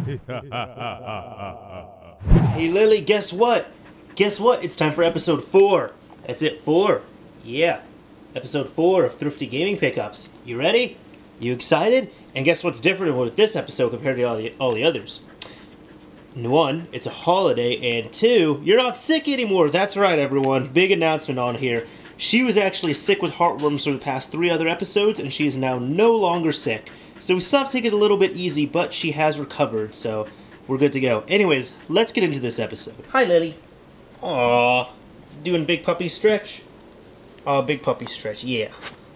Hey Lily, guess what? Guess what? It's time for episode 4. That's it, 4. Yeah. Episode 4 of Thrifty Gaming Pickups. You ready? You excited? And guess what's different with this episode compared to all the others? 1, it's a holiday, and 2, you're not sick anymore. That's right, everyone. Big announcement on here. She was actually sick with heartworms for the past 3 other episodes, and she is now no longer sick. So we stopped taking it a little bit easy, but she has recovered, so we're good to go. Anyways, let's get into this episode. Hi, Lily. Aww. Doing big puppy stretch? Aw, big puppy stretch, yeah.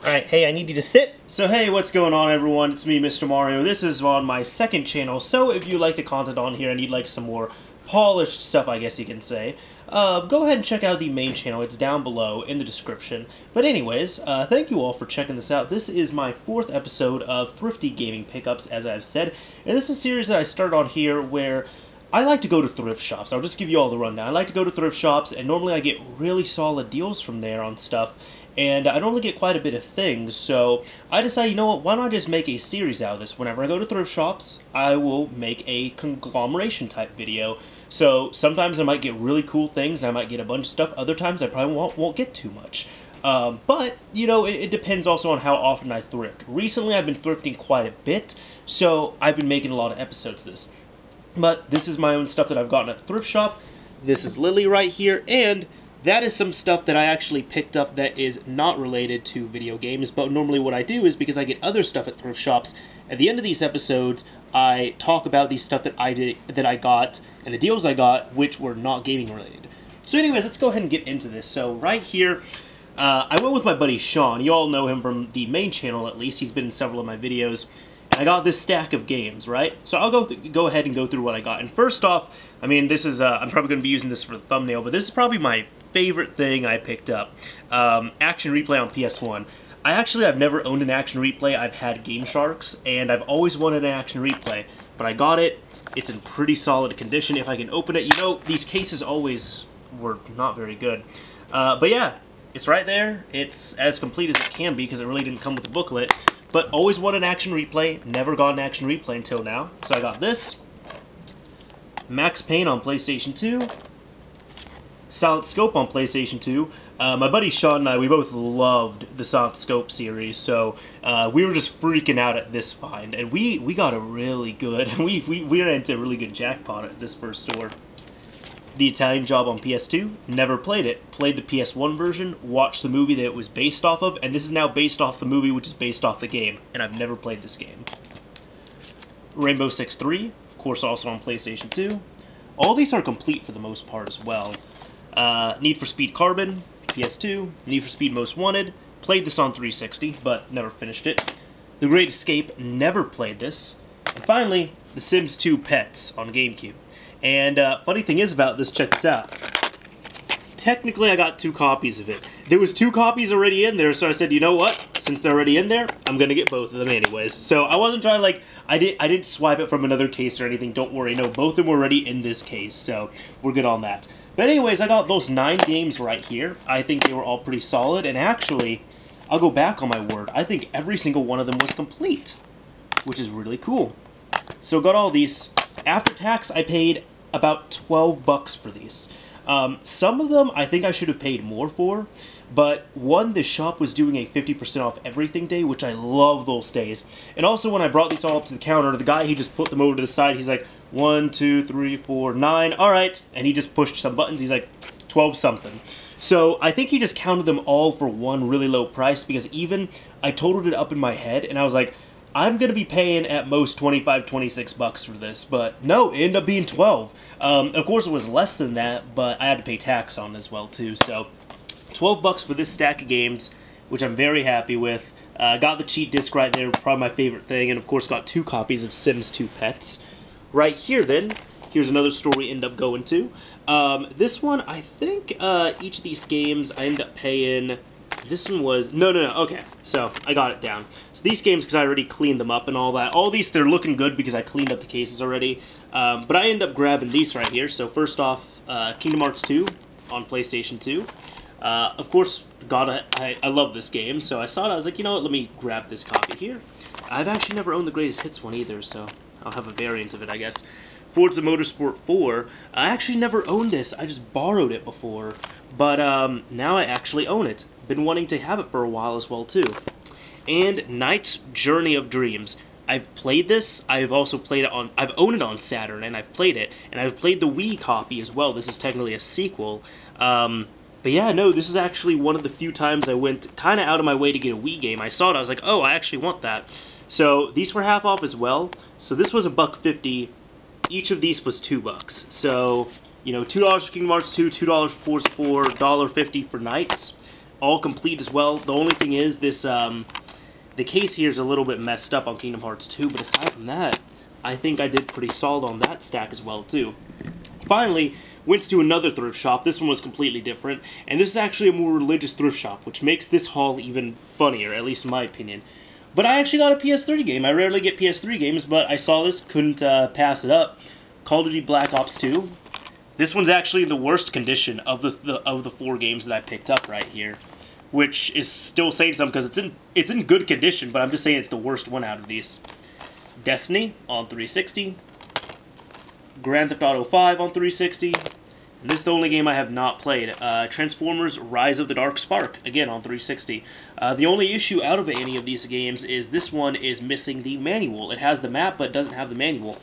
Alright, hey, I need you to sit. So hey, what's going on, everyone? It's me, Mr. Mario. This is on my second channel, so if you like the content on here and you'd like some more polished stuff, I guess you can say, go ahead and check out the main channel. It's down below in the description. But anyways, thank you all for checking this out. This is my 4th episode of Thrifty Gaming Pickups, as I've said, and this is a series that I started on here where I like to go to thrift shops. I'll just give you all the rundown. I like to go to thrift shops, and normally I get really solid deals from there on stuff, and I normally get quite a bit of things, so I decided, you know what, why don't I just make a series out of this? Whenever I go to thrift shops, I will make a conglomeration type video. So sometimes I might get really cool things, and I might get a bunch of stuff. Other times I probably won't get too much. But, you know, it depends also on how often I thrift. Recently I've been thrifting quite a bit, so I've been making a lot of episodes of this. But this is my own stuff that I've gotten at the thrift shop. This is Lily right here, and that is some stuff that I actually picked up that is not related to video games. But normally what I do is, because I get other stuff at thrift shops, at the end of these episodes, I talk about the stuff that I got, and the deals I got, which were not gaming related. So anyways, let's go ahead and get into this. So right here, I went with my buddy Sean. You all know him from the main channel, at least. He's been in several of my videos. I got this stack of games, right? So I'll go ahead and go through what I got. And first off, I mean, this is, I'm probably going to be using this for the thumbnail, but this is probably my favorite thing I picked up. Action Replay on PS1. I've never owned an Action Replay. I've had Game Sharks, and I've always wanted an Action Replay. But I got it. It's in pretty solid condition. If I can open it, you know, these cases always were not very good. But yeah, it's right there. It's as complete as it can be, because it really didn't come with a booklet. But always wanted an Action Replay, never got an Action Replay until now. So I got this, Max Payne on PlayStation 2, Silent Scope on PlayStation 2. My buddy Sean and I, we both loved the Silent Scope series, so we were just freaking out at this find. And we got a really good, we ran into a really good jackpot at this first store. The Italian Job on PS2, never played it. Played the PS1 version, watched the movie that it was based off of, and this is now based off the movie which is based off the game, and I've never played this game. Rainbow Six 3, of course also on PlayStation 2. All these are complete for the most part as well. Need for Speed Carbon, PS2. Need for Speed Most Wanted, played this on 360, but never finished it. The Great Escape, never played this. And finally, The Sims 2 Pets on GameCube. And funny thing is about this, check this out. Technically, I got 2 copies of it. There was 2 copies already in there, so I said, you know what? Since they're already in there, I'm gonna get both of them anyways. So I wasn't trying to, like, I didn't swipe it from another case or anything. Don't worry, no, both of them were already in this case, so we're good on that. But anyways, I got those 9 games right here. I think they were all pretty solid, and actually, I'll go back on my word. I think every single one of them was complete, which is really cool. So got all these. After tax, I paid about 12 bucks for these. Some of them I think I should have paid more for, but one, the shop was doing a 50% off everything day, which I love those days. And also when I brought these all up to the counter, the guy, he just put them over to the side. He's like, 1, 2, 3, 4, 9, all right. And he just pushed some buttons. He's like, 12 something. So I think he just counted them all for one really low price, because even I totaled it up in my head and I was like, I'm going to be paying at most 25, 26 bucks for this, but no, it ended up being 12. Of course it was less than that, but I had to pay tax on it as well too, so 12 bucks for this stack of games, which I'm very happy with. Got the cheat disc right there, probably my favorite thing, and of course got 2 copies of Sims 2 Pets. Right here then, here's another store we end up going to. This one, I think each of these games I end up paying. This one was, no, okay, so I got it down. So these games, because I already cleaned them up and all that, all these, they're looking good because I cleaned up the cases already, but I end up grabbing these right here. So first off, Kingdom Hearts 2 on PlayStation 2. Of course, I love this game, so I saw it, I was like, you know what, let me grab this copy here. I've actually never owned the Greatest Hits one either, so I'll have a variant of it, I guess. Forza Motorsport 4. I actually never owned this. I just borrowed it before. But now I actually own it. Been wanting to have it for a while as well, too. And Knight's Journey of Dreams. I've played this. I've also played it on... I've owned it on Saturn, and I've played it. And I've played the Wii copy as well. This is technically a sequel. But yeah, no, this is actually one of the few times I went kind of out of my way to get a Wii game. I saw it, I was like, oh, I actually want that. So these were half off as well. So this was $1.50. Each of these was $2. So, you know, $2 for Kingdom Hearts 2, $2 for Forza 4, $1.50 for Knights. All complete as well. The only thing is this, the case here is a little bit messed up on Kingdom Hearts 2, but aside from that, I think I did pretty solid on that stack as well, too. Finally, went to another thrift shop. This one was completely different, and this is actually a more religious thrift shop, which makes this haul even funnier, at least in my opinion. But I actually got a PS3 game. I rarely get PS3 games, but I saw this, couldn't pass it up. Call of Duty Black Ops 2. This one's actually in the worst condition of the 4 games that I picked up right here, which is still saying something because it's in good condition, but I'm just saying it's the worst one out of these. Destiny on 360. Grand Theft Auto 5 on 360. And this is the only game I have not played. Transformers Rise of the Dark Spark, again on 360. The only issue out of any of these games is this one is missing the manual. It has the map, but it doesn't have the manual.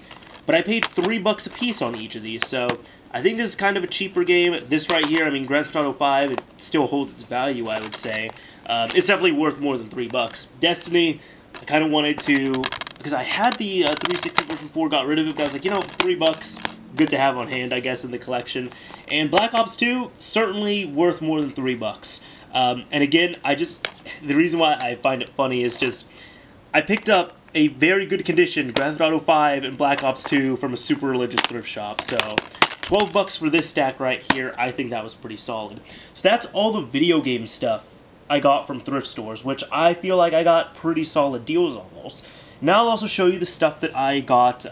But I paid $3 a piece on each of these, so I think this is kind of a cheaper game. This right here, I mean, Grand Theft Auto 5, it still holds its value, I would say. It's definitely worth more than $3. Destiny, I kind of wanted to, because I had the 360 version 4, got rid of it, but I was like, you know, $3, good to have on hand, I guess, in the collection. And Black Ops 2, certainly worth more than $3. And again, the reason why I find it funny is just, I picked up a very good condition Grand Theft Auto 5 and Black Ops 2 from a super religious thrift shop, so $12 for this stack right here. I think that was pretty solid. So that's all the video game stuff I got from thrift stores, which I feel like I got pretty solid deals almost. Now I'll also show you the stuff that I got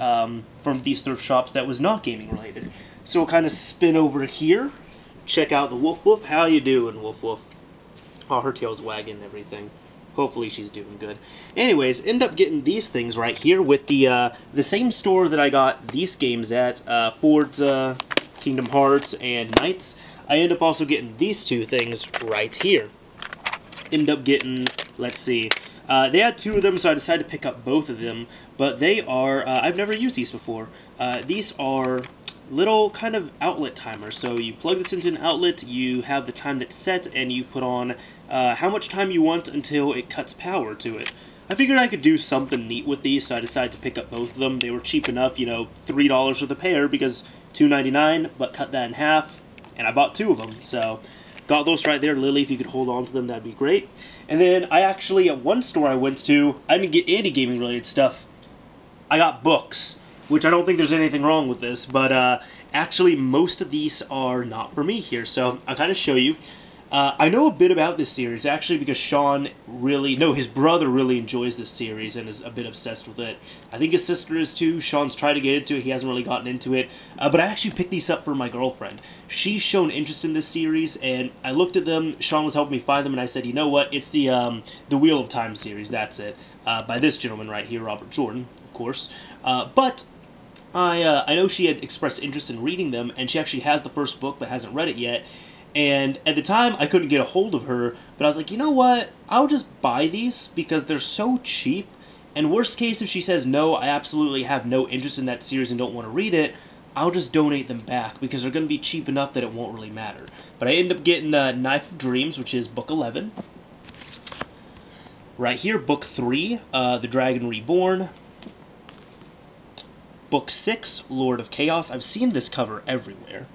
from these thrift shops that was not gaming related. So we'll kind of spin over here, check out the Woof Woof. How you doing, Woof Woof? Oh, her tail's wagging and everything. Hopefully she's doing good. Anyways, end up getting these things right here with the same store that I got these games at, Forza, Kingdom Hearts, and Knights. I end up also getting these two things right here. End up getting, let's see, they had 2 of them, so I decided to pick up both of them, but they are, I've never used these before. These are little kind of outlet timers, so you plug this into an outlet, you have the time that's set, and you put on how much time you want until it cuts power to it. I figured I could do something neat with these, so I decided to pick up both of them. They were cheap enough, you know, $3 for the pair, because $2.99, but cut that in half, and I bought 2 of them, so got those right there. Lily, if you could hold on to them, that'd be great. And then I actually, at one store I went to, I didn't get any gaming related stuff. I got books, which I don't think there's anything wrong with this, but actually most of these are not for me here, so I'll kind of show you. I know a bit about this series, actually, because his brother really enjoys this series and is a bit obsessed with it. I think his sister is too. Sean's tried to get into it. He hasn't really gotten into it. But I actually picked these up for my girlfriend. She's shown interest in this series, and I looked at them. Sean was helping me find them, and I said, you know what? It's the Wheel of Time series. That's it. By this gentleman right here, Robert Jordan, of course. But I know she had expressed interest in reading them, and she actually has the first book but hasn't read it yet. And at the time, I couldn't get a hold of her, but I was like, you know what? I'll just buy these because they're so cheap. And worst case, if she says, no, I absolutely have no interest in that series and don't want to read it, I'll just donate them back because they're going to be cheap enough that it won't really matter. But I end up getting Knife of Dreams, which is book 11. Right here, book 3, The Dragon Reborn. Book 6, Lord of Chaos. I've seen this cover everywhere.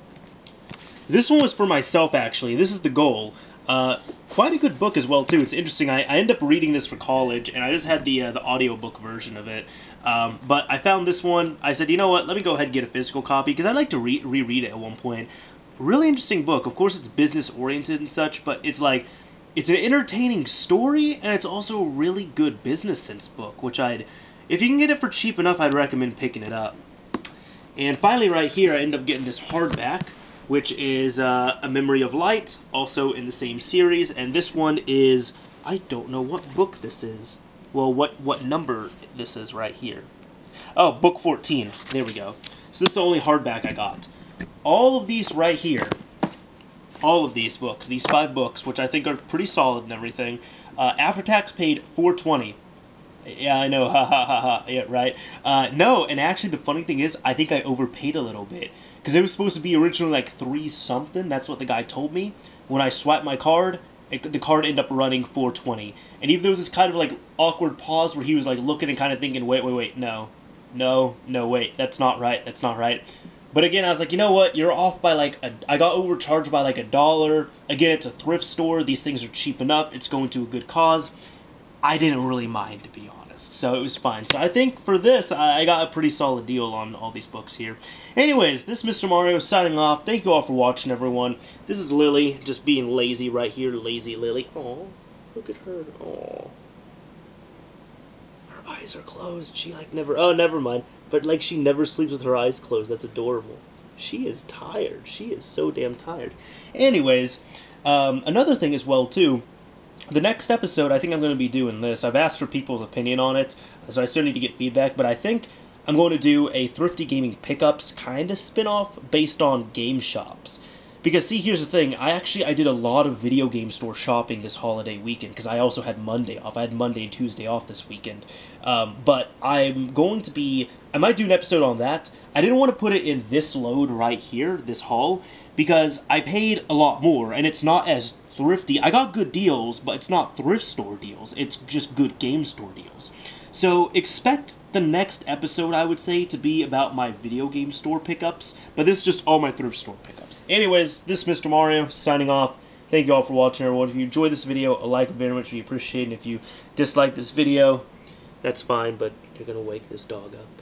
This one was for myself, actually. This is the goal. Quite a good book as well, too. It's interesting. I ended up reading this for college, and I just had the audiobook version of it. But I found this one. I said, you know what? Let me go ahead and get a physical copy, because I'd like to reread it at one point. Really interesting book. Of course, it's business-oriented and such, but it's like, it's an entertaining story, and it's also a really good business sense book, which if you can get it for cheap enough, I'd recommend picking it up. And finally, right here, I end up getting this hardback, which is A Memory of Light, also in the same series, and this one is, I don't know what book this is. Well, what number this is right here. Oh, book 14. There we go. So this is the only hardback I got. All of these right here, all of these books, these 5 books, which I think are pretty solid and everything, after tax paid $4.20. Yeah, I know, ha ha ha ha, yeah, right. No, and actually the funny thing is, I think I overpaid a little bit. Because it was supposed to be originally like 3 something, that's what the guy told me. When I swiped my card, the card ended up running $4.20. And even there was this kind of like awkward pause where he was like looking and kind of thinking, wait, no, wait, that's not right. But again, I was like, you know what, you're off by like, I got overcharged by like $1. Again, it's a thrift store, these things are cheap enough, it's going to a good cause. I didn't really mind, to be honest, so it was fine. So I think for this, I got a pretty solid deal on all these books here. Anyways, this is Mr. Mario signing off. Thank you all for watching, everyone. This is Lily, just being lazy right here. Lazy Lily. Aw, look at her. Aw. Her eyes are closed. She, like, never... Oh, never mind. But, like, she never sleeps with her eyes closed. That's adorable. She is tired. She is so damn tired. Anyways, another thing as well, too... The next episode, I think I'm going to be doing this. I've asked for people's opinion on it, so I still need to get feedback, but I think I'm going to do a Thrifty Gaming Pickups kind of spin-off based on game shops. Because, see, here's the thing. I did a lot of video game store shopping this holiday weekend, because I also had Monday off. I had Monday and Tuesday off this weekend. But I'm going to be... I might do an episode on that. I didn't want to put it in this load right here, this haul, because I paid a lot more, and it's not as thrifty. I got good deals, but it's not thrift store deals. It's just good game store deals. So expect the next episode, I would say, to be about my video game store pickups, but this is just all my thrift store pickups. Anyways, this is Mr. Mario, signing off. Thank you all for watching, everyone. If you enjoyed this video, a like would very much be appreciated. If you dislike this video, that's fine, but you're going to wake this dog up.